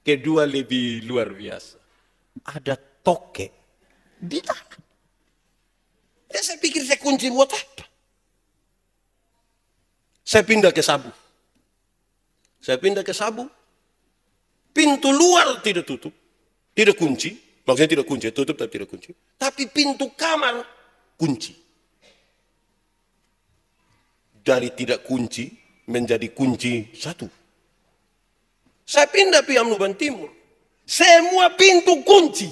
Kedua lebih luar biasa. Ada toke di tangan. Ya, saya pikir saya kunci buat apa? Saya pindah ke sabu. Pintu luar tidak tutup. Tidak kunci. Maksudnya tidak kunci. Tutup tapi tidak kunci. Tapi pintu kamar kunci. Dari tidak kunci menjadi kunci satu. Saya pindah ke Amnuban Timur. Semua pintu kunci.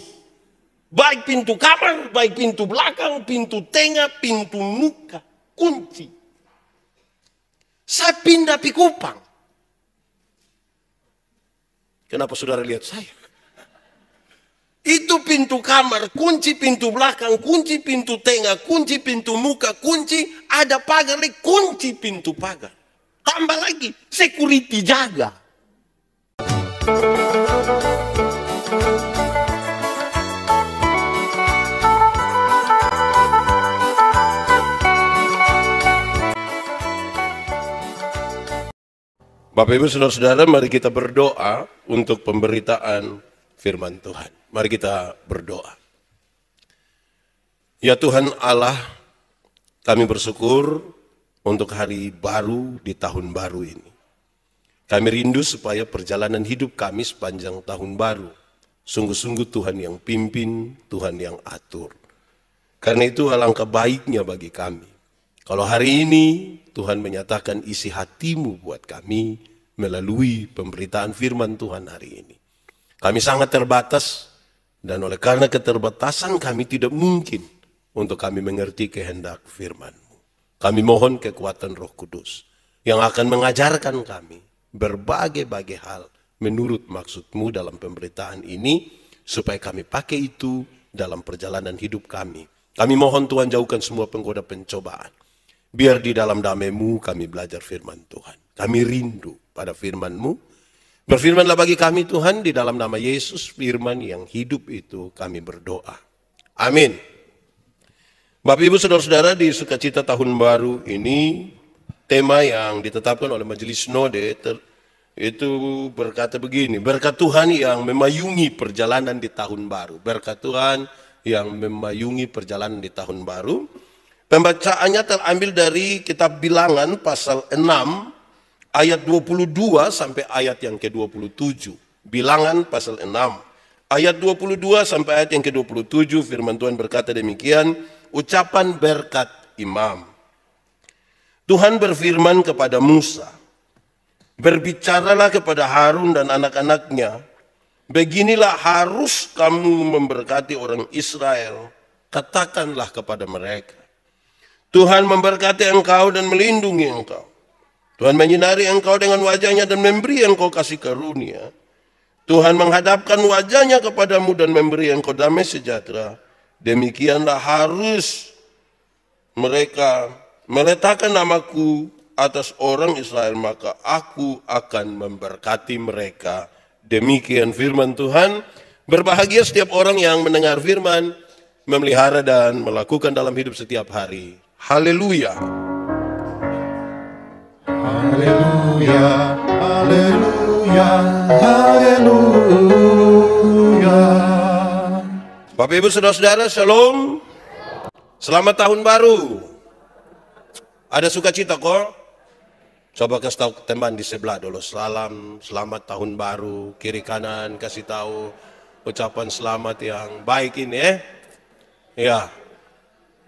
Baik pintu kamar, baik pintu belakang, pintu tengah, pintu muka. Kunci. Saya pindah ke Kupang. Kenapa saudara lihat saya? Itu pintu kamar, kunci pintu belakang, kunci pintu tengah, kunci pintu muka, kunci ada pagar, kunci pintu pagar. Tambah lagi, security jaga. Bapak Ibu Saudara-saudara, mari kita berdoa untuk pemberitaan firman Tuhan. Mari kita berdoa. Ya Tuhan Allah, kami bersyukur untuk hari baru di tahun baru ini. Kami rindu supaya perjalanan hidup kami sepanjang tahun baru, sungguh-sungguh Tuhan yang pimpin, Tuhan yang atur. Karena itu alangkah baiknya bagi kami. Kalau hari ini Tuhan menyatakan isi hatimu buat kami melalui pemberitaan firman Tuhan hari ini. Kami sangat terbatas dan oleh karena keterbatasan kami tidak mungkin untuk kami mengerti kehendak firman-Mu. Kami mohon kekuatan Roh Kudus yang akan mengajarkan kami berbagai-bagai hal menurut maksud-Mu dalam pemberitaan ini supaya kami pakai itu dalam perjalanan hidup kami. Kami mohon Tuhan jauhkan semua penggoda pencobaan. Biar di dalam damai-Mu kami belajar firman Tuhan. Kami rindu pada firman-Mu. Berfirmanlah bagi kami Tuhan di dalam nama Yesus, firman yang hidup itu kami berdoa. Amin. Bapak Ibu Saudara-saudara, di sukacita tahun baru ini, tema yang ditetapkan oleh Majelis Sinode itu berkata begini, berkat Tuhan yang memayungi perjalanan di tahun baru. Berkat Tuhan yang memayungi perjalanan di tahun baru. Pembacaannya terambil dari kitab Bilangan pasal 6 ayat 22 sampai ayat yang ke-27. Bilangan pasal 6 ayat 22 sampai ayat yang ke-27, firman Tuhan berkata demikian, ucapan berkat imam. Tuhan berfirman kepada Musa, berbicaralah kepada Harun dan anak-anaknya, beginilah harus kamu memberkati orang Israel, katakanlah kepada mereka, Tuhan memberkati engkau dan melindungi engkau. Tuhan menyinari engkau dengan wajahnya dan memberi engkau kasih karunia. Tuhan menghadapkan wajahnya kepadamu dan memberi engkau damai sejahtera. Demikianlah harus mereka meletakkan namaku atas orang Israel, maka aku akan memberkati mereka. Demikian firman Tuhan. Berbahagia setiap orang yang mendengar firman, memelihara dan melakukan dalam hidup setiap hari. Haleluya. Haleluya, haleluya, haleluya. Bapak Ibu Saudara-saudara, shalom. Selamat tahun baru. Ada sukacita kok? Coba kasih tahu teman di sebelah dulu. Salam, selamat tahun baru. Kiri kanan kasih tahu ucapan selamat yang baik ini ya.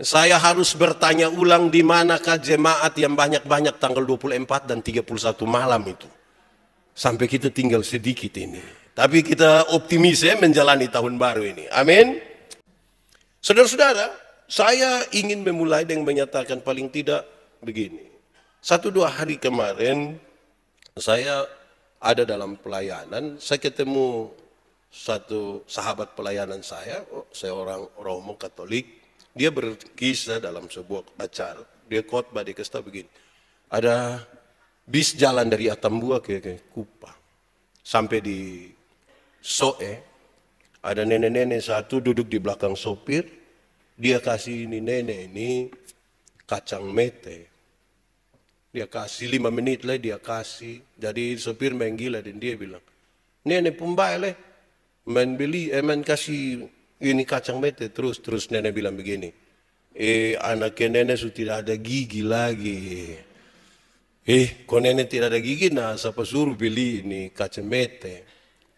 Saya harus bertanya ulang di manakah jemaat yang banyak-banyak tanggal 24 dan 31 malam itu. Sampai kita tinggal sedikit ini. Tapi kita optimis menjalani tahun baru ini. Amin. Saudara-saudara, saya ingin memulai dengan menyatakan paling tidak begini. 1-2 hari kemarin saya ada dalam pelayanan. Saya ketemu satu sahabat pelayanan saya, seorang Romo Katolik. Dia berkisah dalam sebuah acara. Dia khotbah, dia kasih begini. Ada bis jalan dari Atambua ke Kupang. Sampai di Soe, ada nenek-nenek satu duduk di belakang sopir. Dia kasih ini nenek ini kacang mete. Dia kasih 5 menit lah dia kasih. Jadi sopir menggila dan dia bilang, Nenek pembaik main beli, main kasih ini kacang mete terus nenek bilang begini, anaknya nenek sudah tidak ada gigi lagi. Kok nenek tidak ada gigi, nah siapa suruh beli ini kacang mete?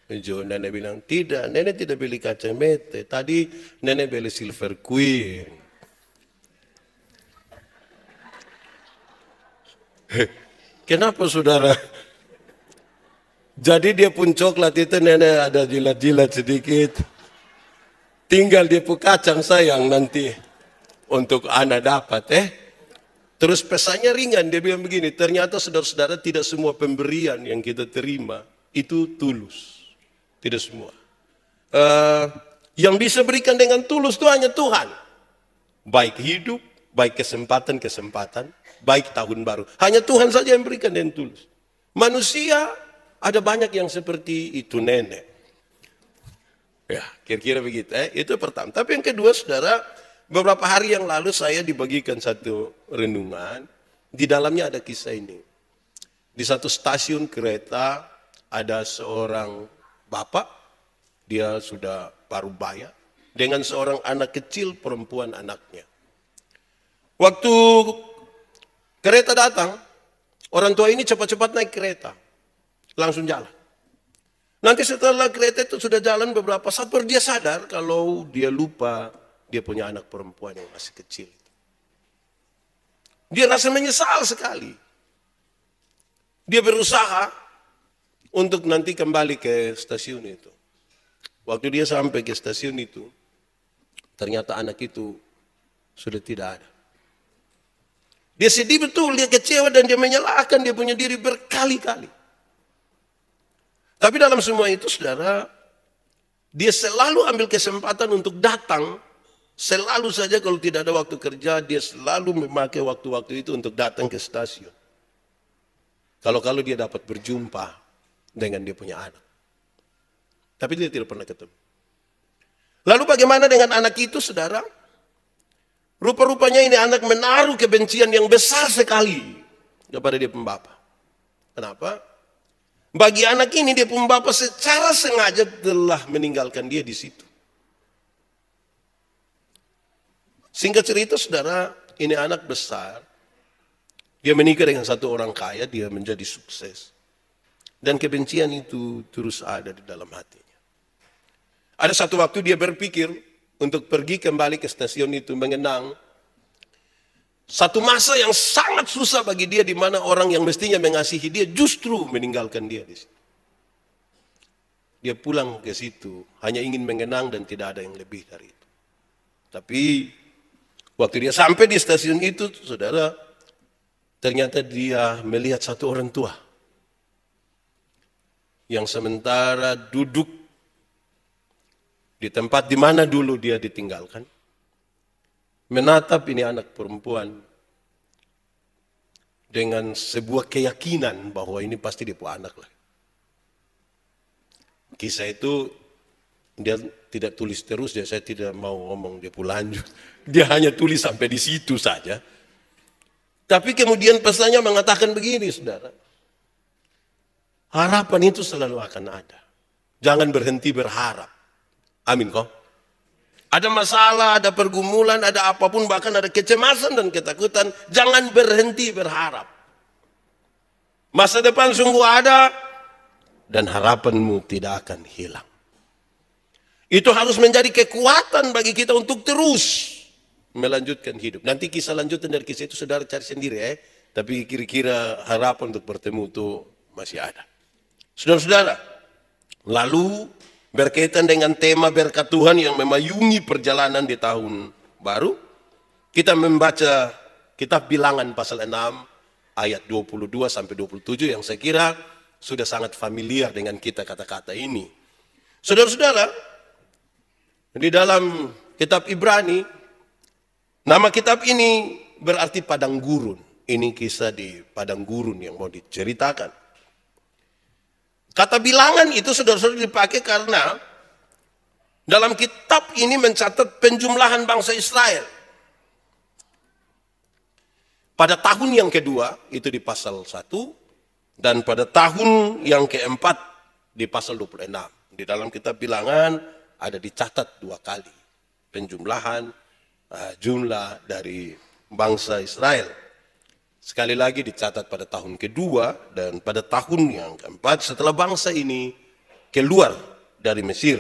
Nenek bilang, tidak, nenek tidak beli kacang mete, tadi nenek beli Silver Queen. Kenapa saudara? Jadi dia pun coklat itu nenek ada jilat-jilat sedikit. Tinggal dia pun kacang sayang nanti untuk anak dapat Terus pesannya ringan, dia bilang begini, ternyata saudara-saudara tidak semua pemberian yang kita terima itu tulus. Tidak semua. Yang bisa berikan dengan tulus itu hanya Tuhan. Baik hidup, baik kesempatan, baik tahun baru. Hanya Tuhan saja yang berikan dengan tulus. Manusia ada banyak yang seperti itu nenek. Ya, kira-kira begitu. Itu pertama. Tapi yang kedua, saudara, beberapa hari yang lalu saya dibagikan satu renungan. Di dalamnya ada kisah ini. Di satu stasiun kereta ada seorang bapak, dia sudah paruh baya, dengan seorang anak kecil perempuan anaknya. Waktu kereta datang, orang tua ini cepat-cepat naik kereta. Langsung jalan. Nanti setelah kereta itu sudah jalan beberapa saat, baru dia sadar kalau dia lupa dia punya anak perempuan yang masih kecil. Dia rasa menyesal sekali. Dia berusaha untuk nanti kembali ke stasiun itu. Waktu dia sampai ke stasiun itu, ternyata anak itu sudah tidak ada. Dia sedih betul, dia kecewa dan dia menyalahkan dia punya diri berkali-kali. Tapi dalam semua itu, saudara, dia selalu ambil kesempatan untuk datang. Selalu saja kalau tidak ada waktu kerja, dia selalu memakai waktu-waktu itu untuk datang ke stasiun. Kalau dia dapat berjumpa dengan dia punya anak. Tapi dia tidak pernah ketemu. Lalu bagaimana dengan anak itu, saudara? Rupa-rupanya ini anak menaruh kebencian yang besar sekali kepada dia pembapa. Kenapa? Bagi anak ini dia pembapa secara sengaja telah meninggalkan dia di situ. Singkat cerita, saudara, ini anak besar. Dia menikah dengan satu orang kaya, dia menjadi sukses. Dan kebencian itu terus ada di dalam hatinya. Ada satu waktu dia berpikir untuk pergi kembali ke stasiun itu, mengenang satu masa yang sangat susah bagi dia, di mana orang yang mestinya mengasihi dia justru meninggalkan dia di situ. Dia pulang ke situ hanya ingin mengenang dan tidak ada yang lebih dari itu. Tapi waktu dia sampai di stasiun itu, saudara, ternyata dia melihat satu orang tua yang sementara duduk di tempat di mana dulu dia ditinggalkan, menatap ini anak perempuan dengan sebuah keyakinan bahwa ini pasti dia punya anak lah. Kisah itu dia tidak tulis terus, saya tidak mau ngomong dia pun lanjut. Dia hanya tulis sampai di situ saja. Tapi kemudian pesannya mengatakan begini, saudara. Harapan itu selalu akan ada. Jangan berhenti berharap. Amin kok. Ada masalah, ada pergumulan, ada apapun, bahkan ada kecemasan dan ketakutan. Jangan berhenti berharap. Masa depan sungguh ada dan harapanmu tidak akan hilang. Itu harus menjadi kekuatan bagi kita untuk terus melanjutkan hidup. Nanti kisah lanjutan dari kisah itu saudara cari sendiri ya. Tapi kira-kira harapan untuk bertemu itu masih ada. Saudara-saudara, lalu berkaitan dengan tema berkat Tuhan yang memayungi perjalanan di tahun baru, kita membaca kitab Bilangan pasal 6 ayat 22 sampai 27 yang saya kira sudah sangat familiar dengan kita kata-kata ini. Saudara-saudara, di dalam kitab Ibrani, nama kitab ini berarti padang gurun. Ini kisah di padang gurun yang mau diceritakan. Kata bilangan itu saudara-saudara dipakai karena dalam kitab ini mencatat penjumlahan bangsa Israel. Pada tahun yang kedua, itu di pasal 1, dan pada tahun yang keempat, di pasal 26. Di dalam kitab Bilangan ada dicatat 2 kali penjumlahan jumlah dari bangsa Israel. Sekali lagi dicatat pada tahun kedua dan pada tahun yang keempat setelah bangsa ini keluar dari Mesir.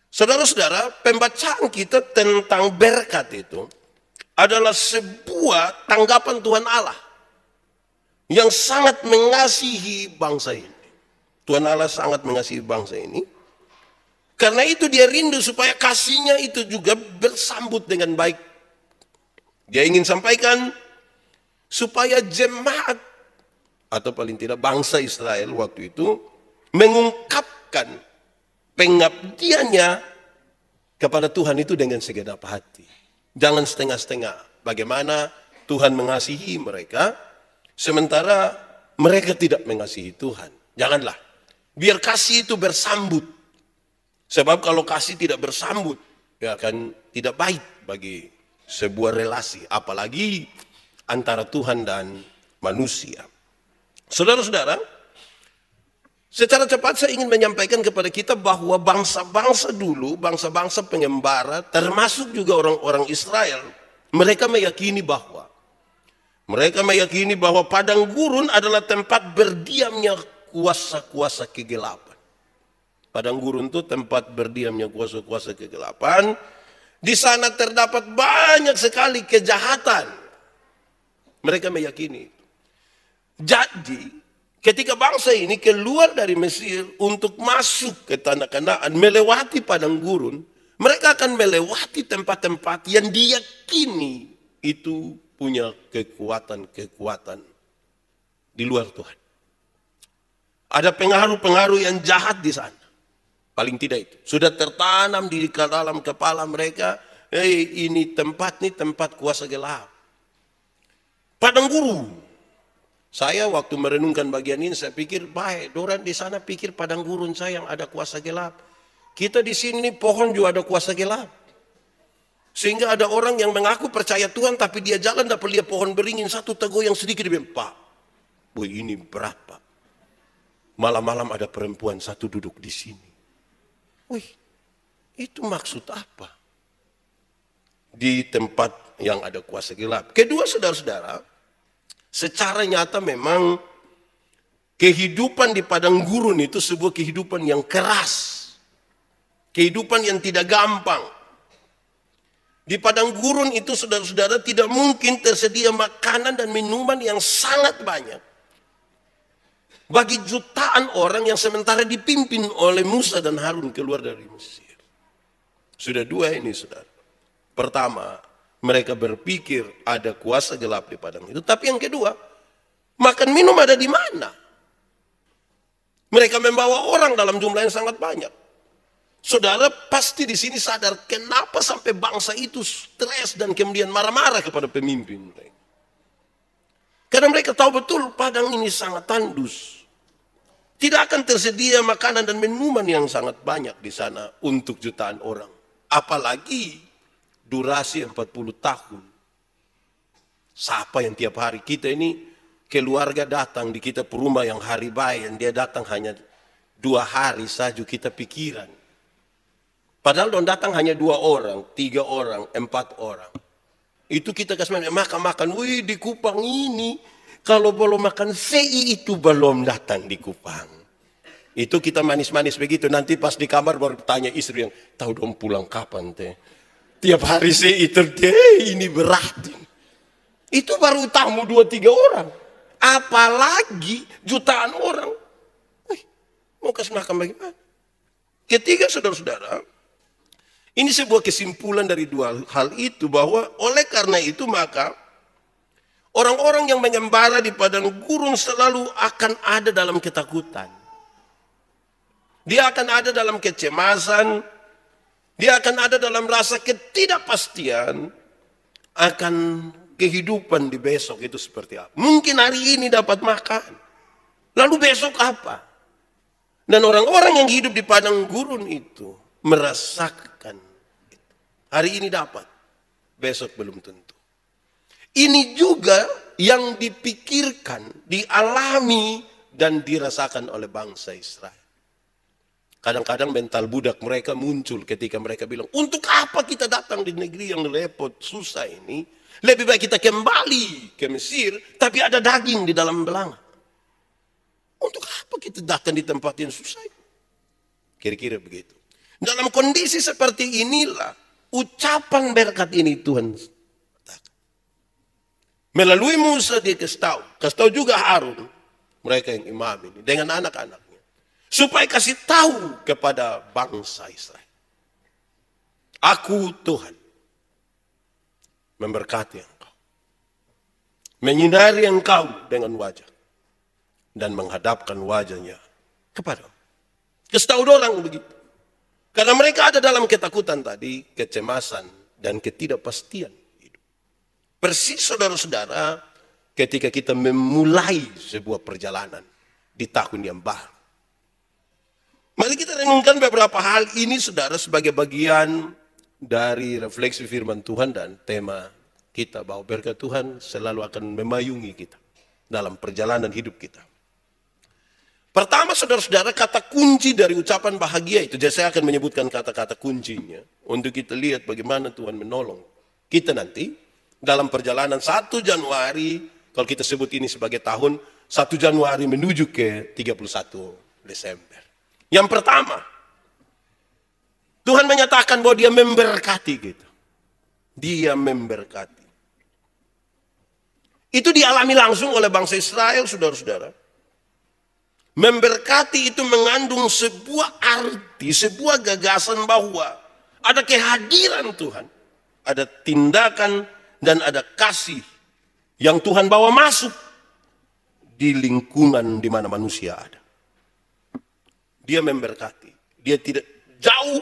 Saudara-saudara, pembacaan kita tentang berkat itu adalah sebuah tanggapan Tuhan Allah yang sangat mengasihi bangsa ini. Tuhan Allah sangat mengasihi bangsa ini. Karena itu dia rindu supaya kasihnya itu juga bersambut dengan baik. Dia ingin sampaikan supaya jemaat atau paling tidak bangsa Israel waktu itu mengungkapkan pengabdiannya kepada Tuhan itu dengan segenap hati. Jangan setengah-setengah. Bagaimana Tuhan mengasihi mereka sementara mereka tidak mengasihi Tuhan. Janganlah. Biar kasih itu bersambut. Sebab kalau kasih tidak bersambut, ya akan tidak baik bagi sebuah relasi. Apalagi antara Tuhan dan manusia. Saudara-saudara, secara cepat saya ingin menyampaikan kepada kita bahwa bangsa-bangsa dulu, bangsa-bangsa pengembara, termasuk juga orang-orang Israel, mereka meyakini bahwa padang gurun adalah tempat berdiamnya kuasa-kuasa kegelapan. Padang gurun itu tempat berdiamnya kuasa-kuasa kegelapan. Di sana terdapat banyak sekali kejahatan. Mereka meyakini. Jadi, ketika bangsa ini keluar dari Mesir untuk masuk ke tanah Kanaan, melewati padang gurun, mereka akan melewati tempat-tempat yang diyakini itu punya kekuatan-kekuatan di luar Tuhan. Ada pengaruh-pengaruh yang jahat di sana. Paling tidak itu. Sudah tertanam di dalam kepala mereka, ini tempat kuasa gelap. Padang gurun. Saya waktu merenungkan bagian ini, saya pikir, baik, orang di sana pikir padang gurun saya yang ada kuasa gelap. Kita di sini pohon juga ada kuasa gelap. Sehingga ada orang yang mengaku percaya Tuhan, tapi dia jalan dapat lihat pohon beringin, satu teguh yang sedikit, dia bilang, Pak, boy ini berapa? Malam-malam ada perempuan satu duduk di sini. Wih, itu maksud apa? Di tempat yang ada kuasa gelap. Kedua, saudara-saudara, secara nyata memang kehidupan di padang gurun itu sebuah kehidupan yang keras. Kehidupan yang tidak gampang. Di padang gurun itu saudara-saudara tidak mungkin tersedia makanan dan minuman yang sangat banyak. Bagi jutaan orang yang sementara dipimpin oleh Musa dan Harun keluar dari Mesir. Sudah dua ini saudara. Pertama, mereka berpikir ada kuasa gelap di padang itu. Tapi yang kedua, makan minum ada di mana? Mereka membawa orang dalam jumlah yang sangat banyak. Saudara pasti di sini sadar kenapa sampai bangsa itu stres dan kemudian marah-marah kepada pemimpin mereka. Karena mereka tahu betul padang ini sangat tandus. Tidak akan tersedia makanan dan minuman yang sangat banyak di sana untuk jutaan orang. Apalagi durasi 40 tahun. Siapa yang tiap hari kita ini keluarga datang di kita rumah yang hari bayan, dia datang hanya 2 hari saja kita pikiran. Padahal don datang hanya 2 orang, 3 orang, 4 orang. Itu kita kasih makan. Wih di Kupang ini kalau belum makan VI itu belum datang di Kupang. Itu kita manis-manis begitu. Nanti pas di kamar baru tanya istri yang tahu dong pulang kapan teh. Tiap hari VI itu ini berat. Itu baru tamu 2-3 orang. Apalagi jutaan orang. Wih, mau kasih makan bagaimana? Ketiga saudara-saudara. Ini sebuah kesimpulan dari 2 hal itu bahwa oleh karena itu maka orang-orang yang mengembara di padang gurun selalu akan ada dalam ketakutan. Dia akan ada dalam kecemasan. Dia akan ada dalam rasa ketidakpastian akan kehidupan di besok itu seperti apa. Mungkin hari ini dapat makan. Lalu besok apa? Dan orang-orang yang hidup di padang gurun itu merasakan itu. Hari ini dapat, besok belum tentu. Ini juga yang dipikirkan, dialami dan dirasakan oleh bangsa Israel. Kadang-kadang mental budak mereka muncul ketika mereka bilang, untuk apa kita datang di negeri yang repot, susah ini? Lebih baik kita kembali ke Mesir, tapi ada daging di dalam belanga. Untuk apa kita datang di tempat yang susah? Kira-kira begitu. Dalam kondisi seperti inilah, ucapan berkat ini Tuhan melalui Musa dia kasih tahu juga Harun, mereka yang imam ini, dengan anak-anaknya, supaya kasih tahu kepada bangsa Israel, aku Tuhan memberkati engkau, menyinari engkau dengan wajah, dan menghadapkan wajahnya kepadamu. Kasih tahu orang begitu. Karena mereka ada dalam ketakutan tadi, kecemasan, dan ketidakpastian hidup. Persis saudara-saudara, ketika kita memulai sebuah perjalanan di tahun yang baru. Mari kita renungkan beberapa hal ini, saudara, sebagai bagian dari refleksi firman Tuhan dan tema kita, bahwa berkat Tuhan selalu akan memayungi kita dalam perjalanan hidup kita. Pertama, saudara-saudara, kata kunci dari ucapan bahagia itu, jadi saya akan menyebutkan kata-kata kuncinya untuk kita lihat bagaimana Tuhan menolong kita nanti dalam perjalanan 1 Januari, kalau kita sebut ini sebagai tahun 1 Januari menuju ke 31 Desember. Yang pertama, Tuhan menyatakan bahwa dia memberkati kita. Dia memberkati. Itu dialami langsung oleh bangsa Israel, saudara-saudara. Memberkati itu mengandung sebuah arti, sebuah gagasan bahwa ada kehadiran Tuhan, ada tindakan dan ada kasih yang Tuhan bawa masuk di lingkungan di mana manusia ada. Dia memberkati. Dia tidak jauh,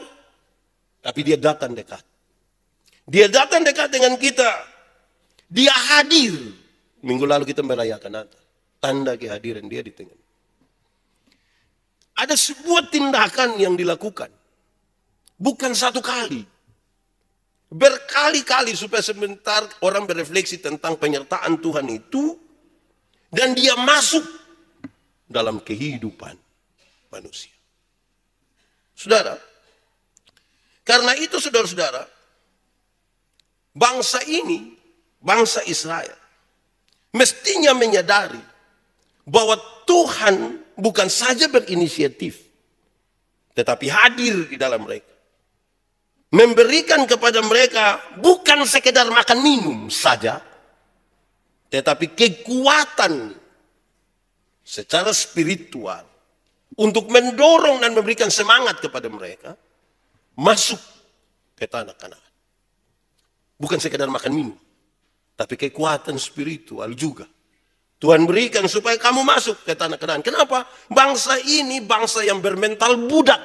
tapi dia datang dekat. Dia datang dekat dengan kita. Dia hadir. Minggu lalu kita merayakan Natal. Tanda kehadiran dia di tengah. Ada sebuah tindakan yang dilakukan. Bukan satu kali. Berkali-kali supaya sebentar orang berefleksi tentang penyertaan Tuhan itu. Dan dia masuk dalam kehidupan manusia. Saudara, karena itu saudara-saudara, bangsa ini, bangsa Israel, mestinya menyadari bahwa Tuhan bukan saja berinisiatif, tetapi hadir di dalam mereka. Memberikan kepada mereka bukan sekedar makan minum saja, tetapi kekuatan secara spiritual untuk mendorong dan memberikan semangat kepada mereka masuk ke tanah Kanaan. Bukan sekedar makan minum, tapi kekuatan spiritual juga Tuhan berikan supaya kamu masuk ke tanah Kanaan. Kenapa? Bangsa ini bangsa yang bermental budak.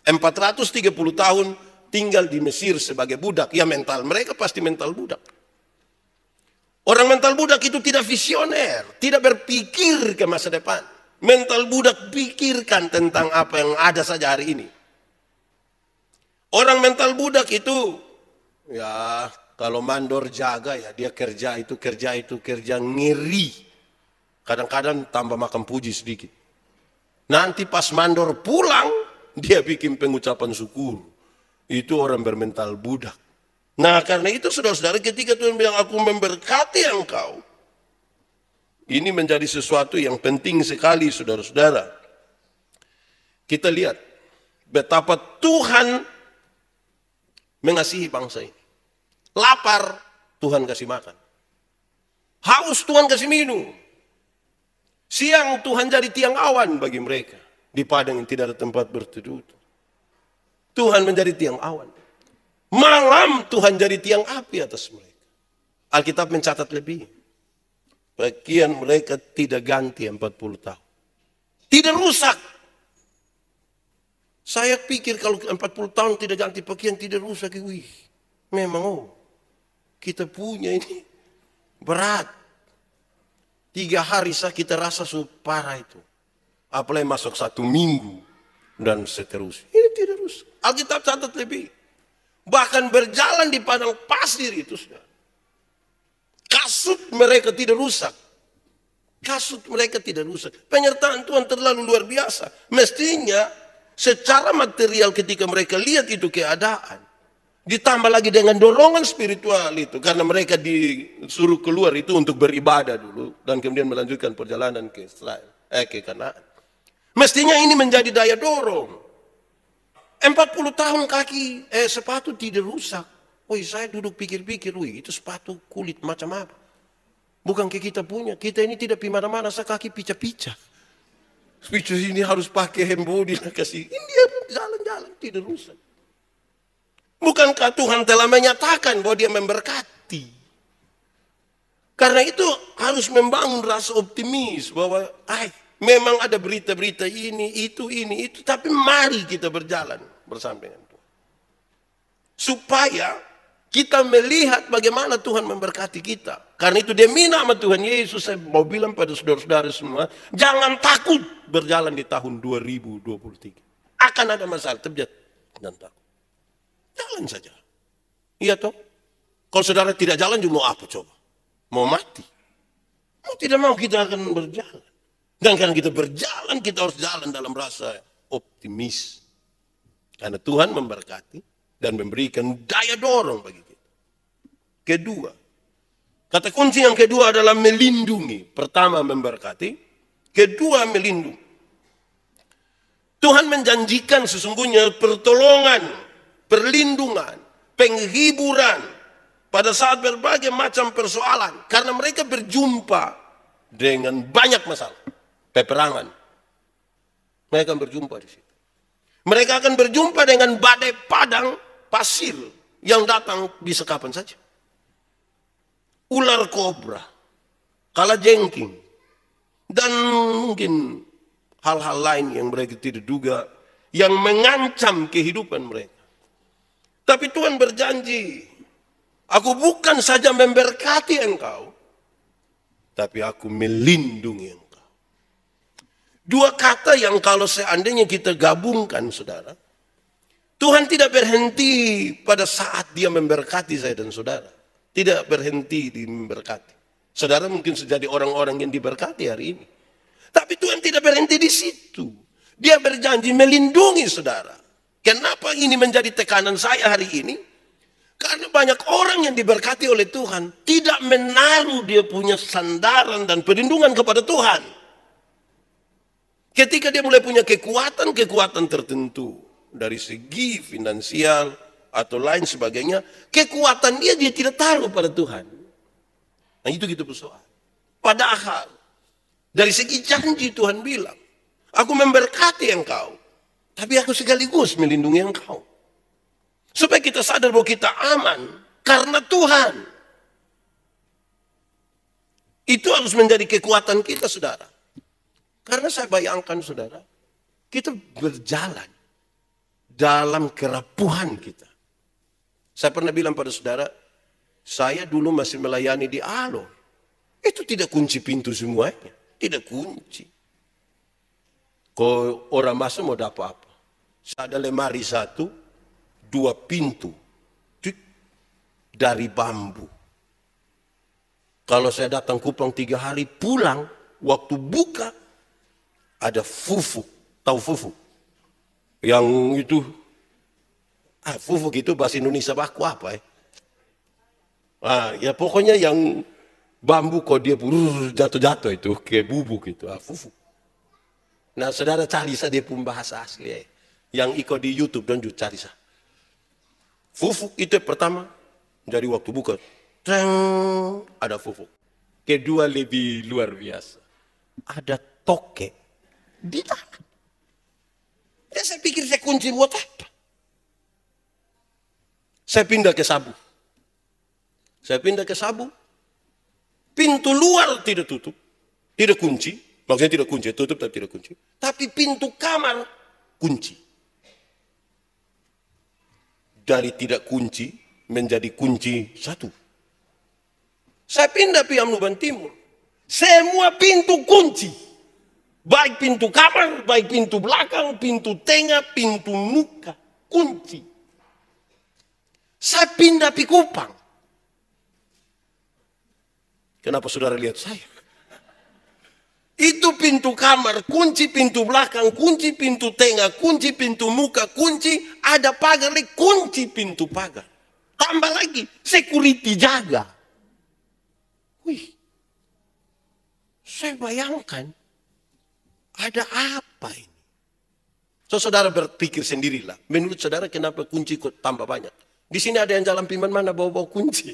430 tahun tinggal di Mesir sebagai budak. Ya, mental mereka pasti mental budak. Orang mental budak itu tidak visioner, tidak berpikir ke masa depan. Mental budak pikirkan tentang apa yang ada saja hari ini. Orang mental budak itu, ya kalau mandor jaga ya dia kerja itu ngeri. Kadang-kadang tambah makan puji sedikit. Nanti pas mandor pulang, dia bikin pengucapan syukur. Itu orang bermental budak. Nah karena itu saudara-saudara, ketika Tuhan bilang aku memberkati engkau, ini menjadi sesuatu yang penting sekali saudara-saudara. Kita lihat betapa Tuhan mengasihi bangsa ini. Lapar, Tuhan kasih makan. Haus, Tuhan kasih minum. Siang, Tuhan jadi tiang awan bagi mereka. Di padang yang tidak ada tempat berteduh. Tuhan menjadi tiang awan. Malam, Tuhan jadi tiang api atas mereka. Alkitab mencatat lebih. Pakaian mereka tidak ganti 40 tahun. Tidak rusak. Saya pikir kalau 40 tahun tidak ganti pakaian tidak rusak. Wih, memang kita punya ini berat. 3 hari kita rasa parah itu. Apalagi masuk 1 minggu dan seterusnya. Ini tidak rusak. Alkitab catat lebih. Bahkan berjalan di padang pasir itu sudah. Kasut mereka tidak rusak. Kasut mereka tidak rusak. Penyertaan Tuhan terlalu luar biasa. Mestinya secara material ketika mereka lihat itu keadaan, ditambah lagi dengan dorongan spiritual itu, karena mereka disuruh keluar itu untuk beribadah dulu dan kemudian melanjutkan perjalanan ke Israel, ke Kanaan. Mestinya ini menjadi daya dorong. 40 tahun sepatu tidak rusak. Woi, saya duduk pikir-pikir, wih, itu sepatu kulit macam apa? Bukan kayak kita punya. Kita ini tidak pi mana-mana, saya kaki pica-pica. Pica ini harus pakai hand body, kasih. Ini dia jalan-jalan tidak rusak. Bukankah Tuhan telah menyatakan bahwa dia memberkati? Karena itu harus membangun rasa optimis bahwa memang ada berita-berita ini, itu, tapi mari kita berjalan bersama dengan Tuhan. Supaya kita melihat bagaimana Tuhan memberkati kita. Karena itu demi nama Tuhan Yesus, saya mau bilang pada saudara-saudara semua, jangan takut berjalan di tahun 2023. Akan ada masalah, terjadi dan takut. Jalan saja. Iya toh? Kalau saudara tidak jalan, juga mau apa coba? Mau mati? Mau tidak mau kita akan berjalan. Dan karena kita berjalan, kita harus jalan dalam rasa optimis. Karena Tuhan memberkati dan memberikan daya dorong bagi kita. Kedua, kata kunci yang kedua adalah melindungi. Pertama memberkati, kedua melindungi. Tuhan menjanjikan sesungguhnya pertolongan, perlindungan, penghiburan pada saat berbagai macam persoalan. Karena mereka berjumpa dengan banyak masalah, peperangan. Mereka akan berjumpa di situ. Mereka akan berjumpa dengan badai padang pasir yang datang bisa kapan saja. Ular kobra, kalajengking, dan mungkin hal-hal lain yang mereka tidak duga yang mengancam kehidupan mereka. Tapi Tuhan berjanji, aku bukan saja memberkati engkau, tapi aku melindungi engkau. Dua kata yang kalau seandainya kita gabungkan, saudara, Tuhan tidak berhenti pada saat dia memberkati saya dan saudara. Tidak berhenti di memberkati. Saudara mungkin jadi orang-orang yang diberkati hari ini. Tapi Tuhan tidak berhenti di situ. Dia berjanji melindungi saudara. Kenapa ini menjadi tekanan saya hari ini? Karena banyak orang yang diberkati oleh Tuhan tidak menaruh dia punya sandaran dan perlindungan kepada Tuhan. Ketika dia mulai punya kekuatan tertentu dari segi finansial atau lain sebagainya, kekuatan dia tidak taruh pada Tuhan. Nah itu gitu persoalan. Padahal dari segi janji Tuhan bilang, aku memberkati engkau, tapi aku sekaligus melindungi engkau. Supaya kita sadar bahwa kita aman karena Tuhan. Itu harus menjadi kekuatan kita, saudara. Karena saya bayangkan, saudara, kita berjalan dalam kerapuhan kita. Saya pernah bilang pada saudara, saya dulu masih melayani di Alor. Itu tidak kunci pintu semuanya. Tidak kunci. Kalau orang masuk mau dapat apa? Ada lemari 1, 2 pintu. Dari bambu. Kalau saya datang Kupang 3 hari, pulang, waktu buka, ada fufuk. Tahu fufuk? Yang itu, fufuk itu bahasa Indonesia baku apa ya? Ya pokoknya yang bambu kok dia jatuh-jatuh itu, kayak bubuk itu, fufuk. Nah saudara cari saya dia pun bahasa asli ya. Yang ikut di YouTube dan juga cari saya. Fufuk itu pertama, dari waktu buka, ada fufuk. Kedua lebih luar biasa, ada toke di tangan. Ya saya pikir saya kunci buat apa? Saya pindah ke sabu. Pintu luar tidak tutup, tidak kunci. Maksudnya tidak kunci, tutup tapi tidak kunci. Tapi pintu kamar kunci. Dari tidak kunci menjadi kunci 1. Saya pindah ke Amnuban Timur. Semua pintu kunci. Baik pintu kamar, baik pintu belakang, pintu tengah, pintu muka, kunci. Saya pindah ke Kupang. Kenapa saudara lihat saya? Itu pintu kamar, kunci pintu belakang, kunci pintu tengah, kunci pintu muka, kunci ada pagar, kunci pintu pagar. Tambah lagi, security jaga. Wih, saya bayangkan ada apa ini? So, saudara berpikir sendirilah. Menurut saudara kenapa kunci kok tambah banyak? Di sini ada yang jalan piman mana bawa-bawa kunci.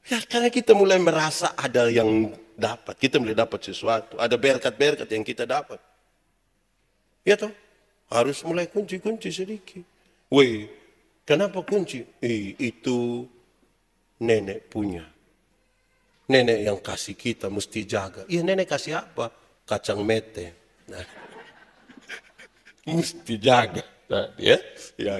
Ya karena kita mulai merasa ada yang dapat. Kita mulai dapat sesuatu. Ada berkat-berkat yang kita dapat. Ya toh? Harus mulai kunci-kunci sedikit. Weh, kenapa kunci? Itu nenek punya. Nenek yang kasih kita mesti jaga. Iya nenek kasih apa? Kacang mete. Nah, mesti jaga. Nah, ya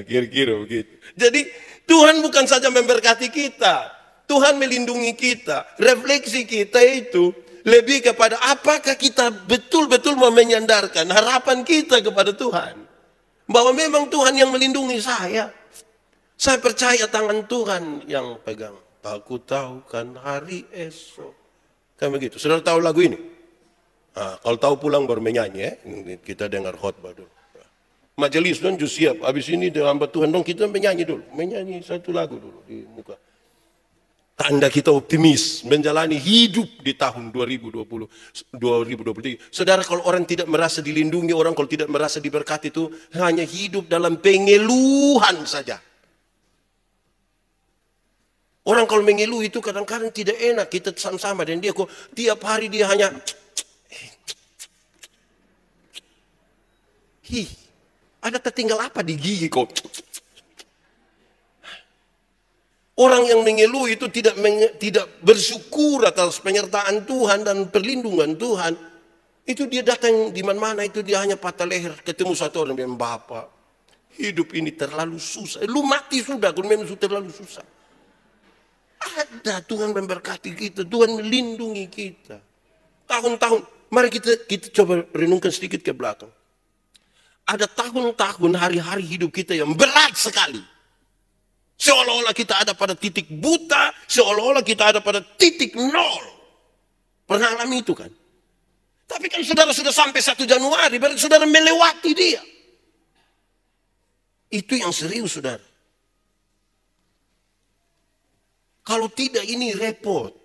kira-kira begitu. Jadi Tuhan bukan saja memberkati kita. Tuhan melindungi kita. Refleksi kita itu lebih kepada apakah kita betul-betul mau menyandarkan harapan kita kepada Tuhan. Bahwa memang Tuhan yang melindungi saya. Saya percaya tangan Tuhan yang pegang. Aku tahu kan hari esok. Kan begitu. Saudara tahu lagu ini? Nah, kalau tahu pulang baru menyanyi ya. Kita dengar khotbah dulu. Majelis dong siap. Habis ini hamba Tuhan dong kita menyanyi dulu. Menyanyi satu lagu dulu di muka. Tanda kita optimis menjalani hidup di tahun 2023. Saudara, kalau orang tidak merasa dilindungi, orang kalau tidak merasa diberkati itu hanya hidup dalam pengeluhan saja. Orang kalau mengeluh itu kadang-kadang tidak enak, kita sama-sama dan dia kok tiap hari dia hanya ada tertinggal apa di gigi kok. Orang yang mengeluh itu tidak bersyukur atas penyertaan Tuhan dan perlindungan Tuhan. Itu dia datang di mana-mana itu dia hanya patah leher. Ketemu satu orang yang Bapak, hidup ini terlalu susah. Lu mati sudah, kalau memang sudah terlalu susah. Ada Tuhan memberkati kita, Tuhan melindungi kita. Tahun-tahun, mari kita coba renungkan sedikit ke belakang. Ada tahun-tahun hari-hari hidup kita yang berat sekali. Seolah-olah kita ada pada titik buta, seolah-olah kita ada pada titik nol. Pernah alami itu kan? Tapi kan saudara sudah sampai 1 Januari, berarti saudara melewati dia. Itu yang serius saudara. Kalau tidak ini repot.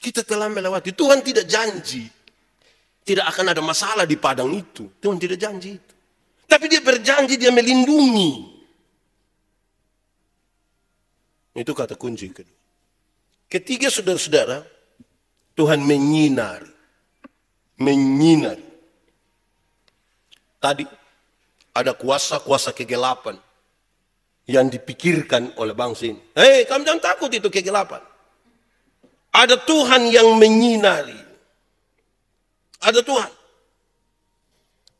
Kita telah melewati. Tuhan tidak janji. Tidak akan ada masalah di padang itu. Tuhan tidak janji itu. Tapi dia berjanji dia melindungi. Itu kata kunci kedua. Ketiga saudara-saudara, Tuhan menyinari. Menyinari. Tadi ada kuasa-kuasa kegelapan yang dipikirkan oleh bangsa ini. Hei, kamu jangan takut itu kegelapan. Ada Tuhan yang menyinari. Ada Tuhan.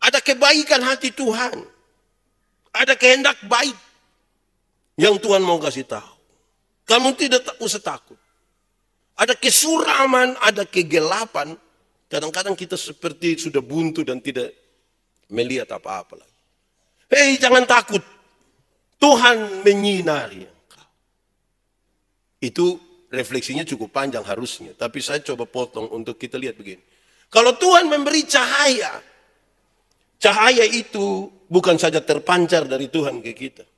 Ada kebaikan hati Tuhan. Ada kehendak baik yang Tuhan mau kasih tahu. Kamu tidak usah takut. Ada kesuraman, ada kegelapan. Kadang-kadang kita seperti sudah buntu dan tidak melihat apa-apa lagi. Hei, jangan takut. Tuhan menyinari engkau. Itu refleksinya cukup panjang harusnya. Tapi saya coba potong untuk kita lihat begini. Kalau Tuhan memberi cahaya. Cahaya itu bukan saja terpancar dari Tuhan ke kita.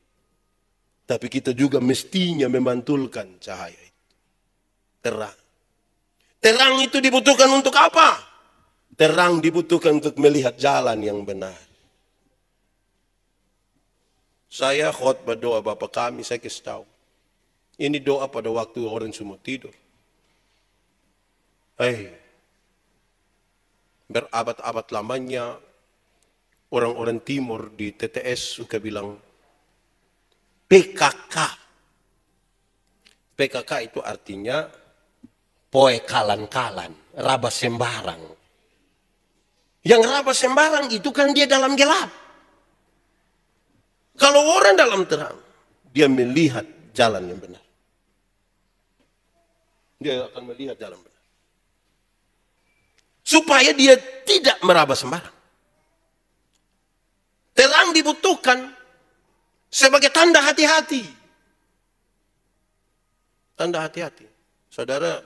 Tapi kita juga mestinya memantulkan cahaya itu. Terang. Terang itu dibutuhkan untuk apa? Terang dibutuhkan untuk melihat jalan yang benar. Saya khotbah doa Bapa kami, saya kasih tahu. Ini doa pada waktu orang semua tidur. Berabad-abad lamanya orang-orang timur di TTS suka bilang PKK. PKK itu artinya poe kalan-kalan, raba sembarang. Yang raba sembarang itu kan dia dalam gelap. Kalau orang dalam terang, dia melihat jalan yang benar. Dia akan melihat jalan benar. Supaya dia tidak meraba sembarang. Terang dibutuhkan sebagai tanda hati-hati. Tanda hati-hati. Saudara,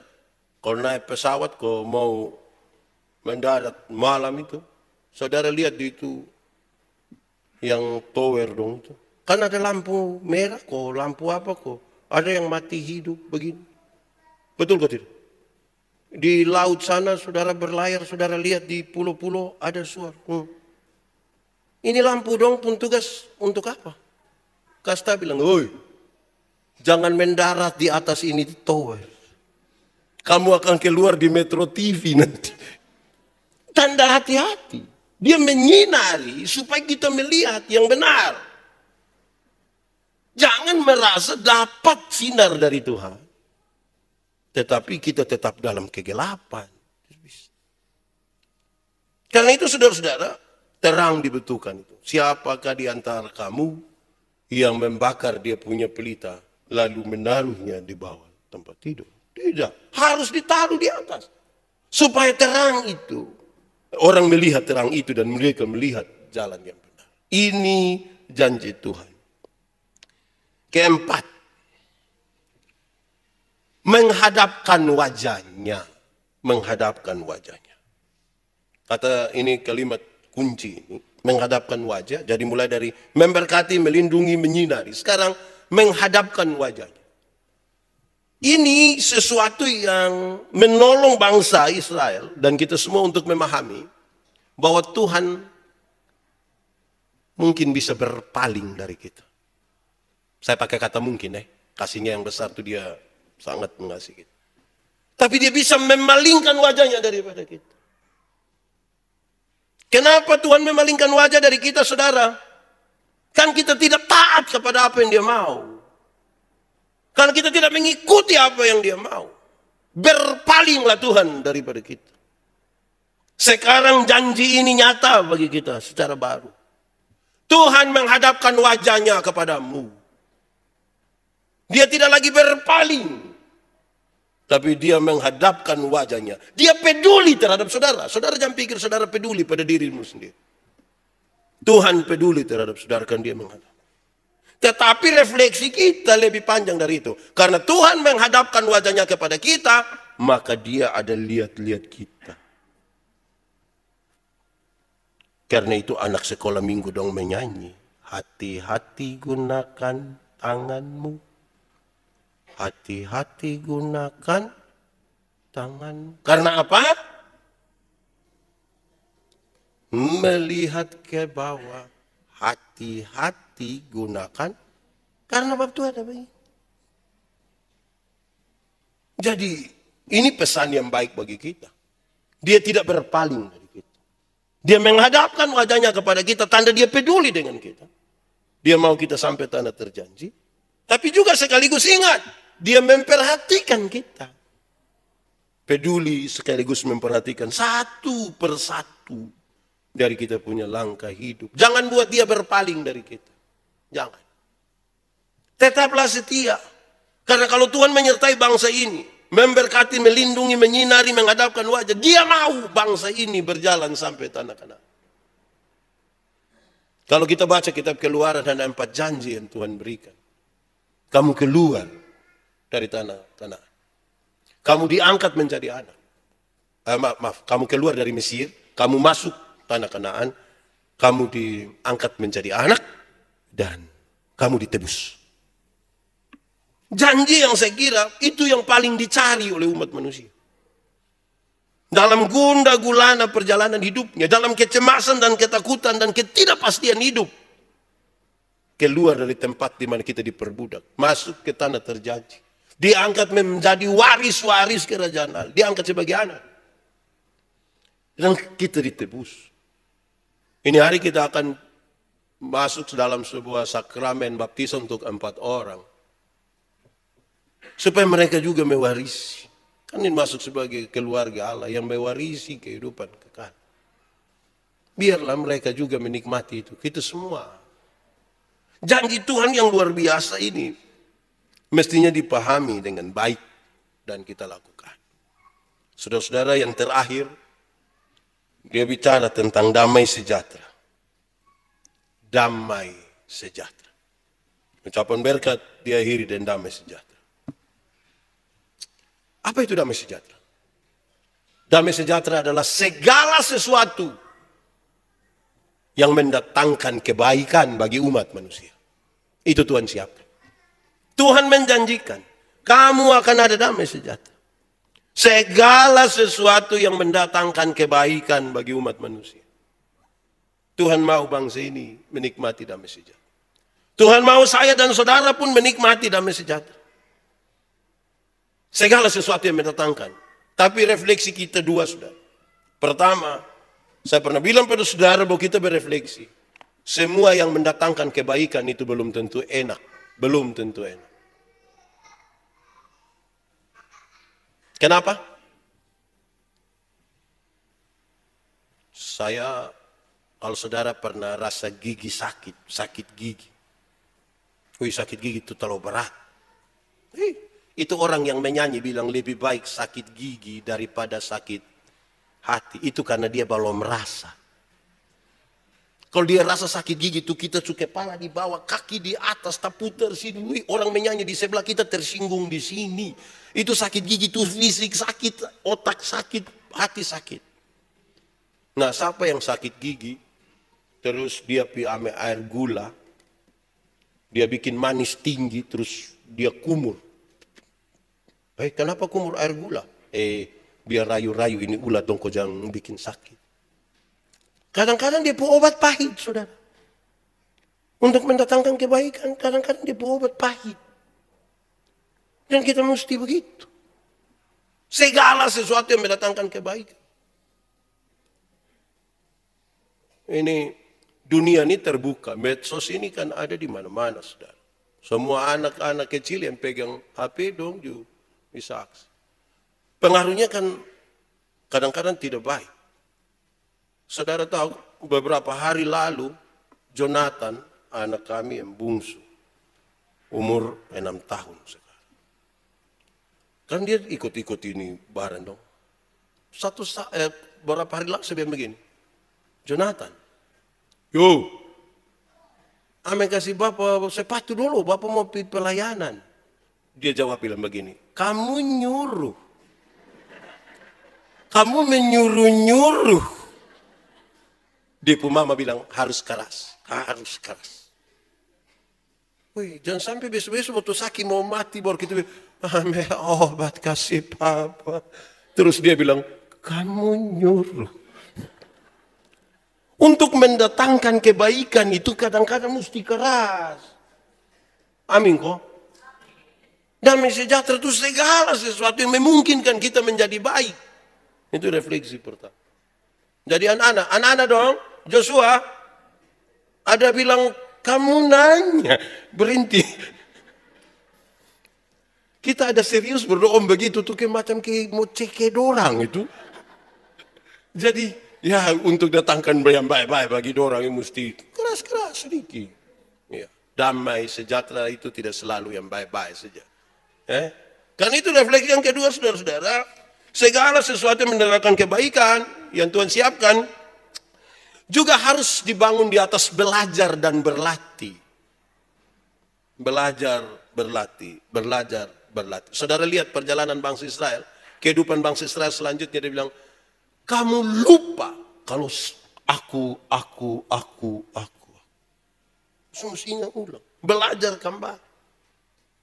Kalau naik pesawat, kalau mau mendarat malam itu, saudara lihat di itu yang tower dong itu. Kan ada lampu merah kok, lampu apa kok. Ada yang mati hidup begini. Betul kok tidak? Di laut sana saudara berlayar, saudara lihat di pulau-pulau ada suara. Ini lampu dong pun tugas untuk apa? Kasta bilang, "Oi, jangan mendarat di atas ini di tower. Kamu akan keluar di Metro TV nanti." Tanda hati-hati. Dia menyinari supaya kita melihat yang benar. Jangan merasa dapat sinar dari Tuhan, tetapi kita tetap dalam kegelapan. Karena itu saudara-saudara, terang dibutuhkan itu. Siapakah di antara kamu yang membakar dia punya pelita, lalu menaruhnya di bawah tempat tidur? Tidak, harus ditaruh di atas. Supaya terang itu, orang melihat terang itu dan mereka melihat jalan yang benar. Ini janji Tuhan. Keempat, menghadapkan wajahnya. Menghadapkan wajahnya. Kata ini kalimat kunci ini, menghadapkan wajah. Jadi mulai dari memberkati, melindungi, menyinari. Sekarang menghadapkan wajahnya. Ini sesuatu yang menolong bangsa Israel dan kita semua untuk memahami bahwa Tuhan mungkin bisa berpaling dari kita. Saya pakai kata mungkin kasihnya yang besar itu dia sangat mengasihi kita. Tapi dia bisa memalingkan wajahnya daripada kita. Kenapa Tuhan memalingkan wajah dari kita, saudara? Kan kita tidak taat kepada apa yang dia mau. Karena kita tidak mengikuti apa yang dia mau. Berpalinglah Tuhan daripada kita. Sekarang janji ini nyata bagi kita secara baru. Tuhan menghadapkan wajahnya kepadamu. Dia tidak lagi berpaling. Tapi dia menghadapkan wajahnya. Dia peduli terhadap saudara. Saudara jangan pikir saudara peduli pada dirimu sendiri. Tuhan peduli terhadap saudara kan dia menghadap. Tetapi refleksi kita lebih panjang dari itu. Karena Tuhan menghadapkan wajahnya kepada kita, maka dia ada lihat-lihat kita. Karena itu anak sekolah minggu dong menyanyi. Hati-hati gunakan tanganmu. Hati-hati gunakan tanganmu. Karena apa? Melihat ke bawah. Hati-hati gunakan, karena bab Tuhan ada begini. Jadi ini pesan yang baik bagi kita. Dia tidak berpaling dari kita. Dia menghadapkan wajahnya kepada kita, tanda dia peduli dengan kita. Dia mau kita sampai tanah terjanji. Tapi juga sekaligus ingat, dia memperhatikan kita. Peduli sekaligus memperhatikan satu persatu dari kita punya langkah hidup. Jangan buat dia berpaling dari kita. Jangan. Tetaplah setia. Karena kalau Tuhan menyertai bangsa ini, memberkati, melindungi, menyinari, menghadapkan wajah, dia mau bangsa ini berjalan sampai tanah Kanaan. Kalau kita baca kitab Keluaran, ada 4 janji yang Tuhan berikan. Kamu keluar dari tanah Kanaan. Kamu diangkat menjadi anak. Kamu keluar dari Mesir, kamu masuk tanah Kanaan, kamu diangkat menjadi anak, dan kamu ditebus. Janji yang saya kira itu yang paling dicari oleh umat manusia. Dalam gundah gulana perjalanan hidupnya, dalam kecemasan dan ketakutan dan ketidakpastian hidup, keluar dari tempat di mana kita diperbudak, masuk ke tanah terjanji, diangkat menjadi waris-waris kerajaan Allah, diangkat sebagai anak, dan kita ditebus. Ini hari kita akan masuk dalam sebuah sakramen baptisan untuk 4 orang. Supaya mereka juga mewarisi. Kan ini masuk sebagai keluarga Allah yang mewarisi kehidupan kekal. Biarlah mereka juga menikmati itu. Kita semua. Janji Tuhan yang luar biasa ini mestinya dipahami dengan baik dan kita lakukan. Saudara-saudara, yang terakhir, dia bicara tentang damai sejahtera. Damai sejahtera. Ucapan berkat diakhiri dengan damai sejahtera. Apa itu damai sejahtera? Damai sejahtera adalah segala sesuatu yang mendatangkan kebaikan bagi umat manusia. Itu Tuhan siapkan. Tuhan menjanjikan, kamu akan ada damai sejahtera. Segala sesuatu yang mendatangkan kebaikan bagi umat manusia. Tuhan mau bangsa ini menikmati damai sejahtera. Tuhan mau saya dan saudara pun menikmati damai sejahtera. Segala sesuatu yang mendatangkan. Tapi refleksi kita dua, saudara. Pertama, saya pernah bilang pada saudara bahwa kita berefleksi. Semua yang mendatangkan kebaikan itu belum tentu enak. Belum tentu enak. Kenapa? Kalau saudara pernah rasa gigi sakit gigi. Sakit gigi itu terlalu berat. Itu orang yang menyanyi bilang lebih baik sakit gigi daripada sakit hati. Itu karena dia belum merasa. Kalau dia rasa sakit gigi itu kita suka kepala di bawah, kaki di atas, tak putar sini. Orang menyanyi di sebelah kita tersinggung di sini. Itu sakit gigi itu fisik sakit, otak sakit, hati sakit. Nah, siapa yang sakit gigi, terus dia ambil air gula, dia bikin manis tinggi, terus dia kumur. Kenapa kumur air gula? Biar rayu-rayu ini ulat dong, kau jangan bikin sakit. Kadang-kadang dia pun obat pahit, saudara. Untuk mendatangkan kebaikan, kadang-kadang dia pun obat pahit. Dan kita mesti begitu. Segala sesuatu yang mendatangkan kebaikan. Ini dunia ini terbuka. Medsos ini kan ada di mana-mana, saudara. Semua anak-anak kecil yang pegang HP dong juga bisa akses. Pengaruhnya kan kadang-kadang tidak baik. Saudara tahu beberapa hari lalu Jonathan, anak kami yang bungsu, umur 6 tahun sekarang. Kan dia ikut-ikut ini bareng dong. Beberapa hari lalu saya bilang begini, Jonathan, Ame kasih Bapak sepatu dulu, Bapak mau pergi pelayanan. Dia jawab bilang begini, kamu nyuruh. Kamu menyuruh-nyuruh. Dia pun mama bilang harus keras. Harus keras. Jangan sampai besok-besok waktu sakit mau mati baru kita bilang, ame obat kasih Papa. Terus dia bilang, kamu nyuruh. Untuk mendatangkan kebaikan itu kadang-kadang mesti keras. Amin kok. Damai sejahtera itu segala sesuatu yang memungkinkan kita menjadi baik. Itu refleksi pertama. Jadi anak-anak dong, Joshua, ada bilang, kamu nanya, berhenti. Kita ada serius berdoa begitu tuh macam mau cekek orang itu. Jadi ya untuk datangkan yang baik-baik bagi orang yang mesti keras-keras sedikit. Ya, damai sejahtera itu tidak selalu yang baik-baik saja. Karena itu refleksi yang kedua, saudara-saudara. Segala sesuatu yang mendatangkan kebaikan yang Tuhan siapkan juga harus dibangun di atas belajar dan berlatih. Belajar, berlatih, belajar, berlatih. Saudara lihat perjalanan bangsa Israel, kehidupan bangsa Israel selanjutnya dia bilang, kamu lupa kalau aku. Semestinya ulang, belajar kembali.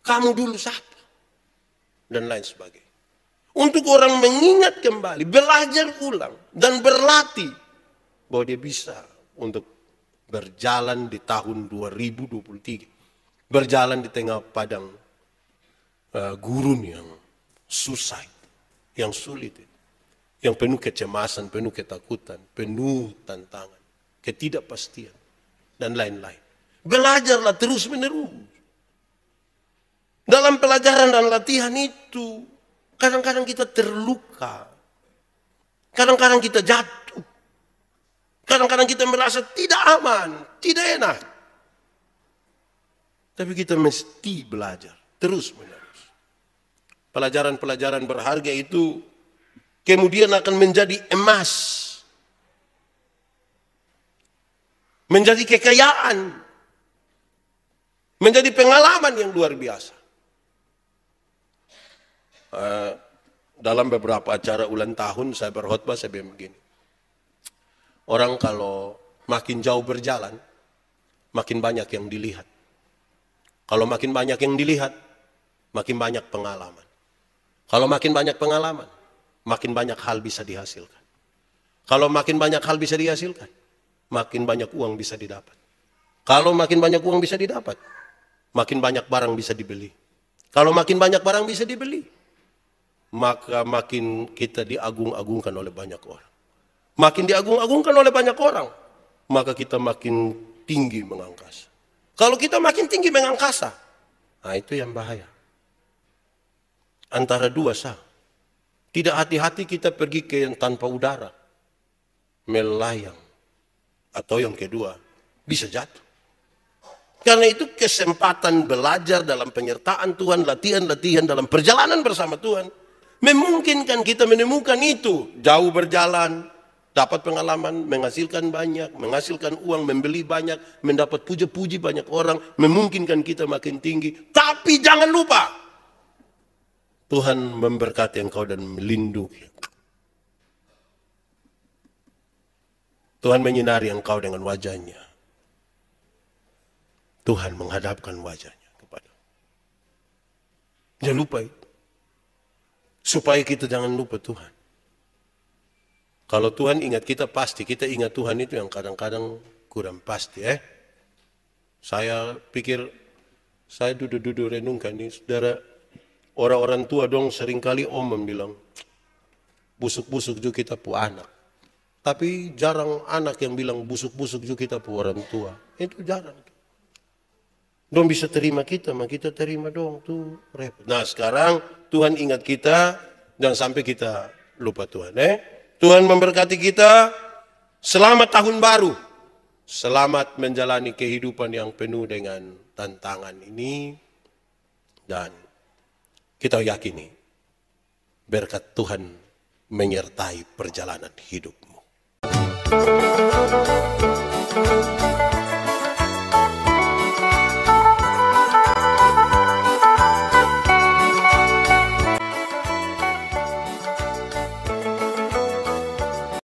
Kamu dulu siapa? Dan lain sebagainya. Untuk orang mengingat kembali, belajar ulang dan berlatih bahwa dia bisa untuk berjalan di tahun 2023. Berjalan di tengah padang gurun yang susah, yang sulit, yang penuh kecemasan, penuh ketakutan, penuh tantangan, ketidakpastian, dan lain-lain. Belajarlah terus menerus. Dalam pelajaran dan latihan itu, kadang-kadang kita terluka. Kadang-kadang kita jatuh. Kadang-kadang kita merasa tidak aman, tidak enak. Tapi kita mesti belajar terus menerus. Pelajaran-pelajaran berharga itu kemudian akan menjadi emas. Menjadi kekayaan. Menjadi pengalaman yang luar biasa. Dalam beberapa acara ulang tahun saya berkhotbah, saya bilang begini. Orang kalau makin jauh berjalan, makin banyak yang dilihat. Kalau makin banyak yang dilihat, makin banyak pengalaman. Kalau makin banyak pengalaman, makin banyak hal bisa dihasilkan. Kalau makin banyak hal bisa dihasilkan, makin banyak uang bisa didapat. Kalau makin banyak uang bisa didapat, makin banyak barang bisa dibeli. Kalau makin banyak barang bisa dibeli, maka makin kita diagung-agungkan oleh banyak orang. Makin diagung-agungkan oleh banyak orang, maka kita makin tinggi mengangkasa. Kalau kita makin tinggi mengangkasa, nah itu yang bahaya. Antara dua sah. Tidak hati-hati kita pergi ke yang tanpa udara, melayang. Atau yang kedua, bisa jatuh. Karena itu kesempatan belajar dalam penyertaan Tuhan, latihan-latihan dalam perjalanan bersama Tuhan, memungkinkan kita menemukan itu. Jauh berjalan, dapat pengalaman, menghasilkan banyak, menghasilkan uang, membeli banyak, mendapat puji-puji banyak orang, memungkinkan kita makin tinggi. Tapi jangan lupa, Tuhan memberkati engkau dan melindungi. Tuhan menyinari engkau dengan wajahnya. Tuhan menghadapkan wajahnya kepada. Jangan lupa itu. Supaya kita jangan lupa Tuhan. Kalau Tuhan ingat kita pasti, kita ingat Tuhan itu yang kadang-kadang kurang pasti. Saya pikir, saya duduk-duduk renungkan ini, saudara, orang-orang tua dong seringkali bilang, busuk-busuk juga kita pu anak. Tapi jarang anak yang bilang busuk-busuk juga kita pu orang tua. Itu jarang. Dong bisa terima kita, mah kita terima dong tuh repot. Nah sekarang Tuhan ingat kita, jangan sampai kita lupa Tuhan. Tuhan memberkati kita. Selamat tahun baru. Selamat menjalani kehidupan yang penuh dengan tantangan ini. Dan kita yakini berkat Tuhan menyertai perjalanan hidupmu.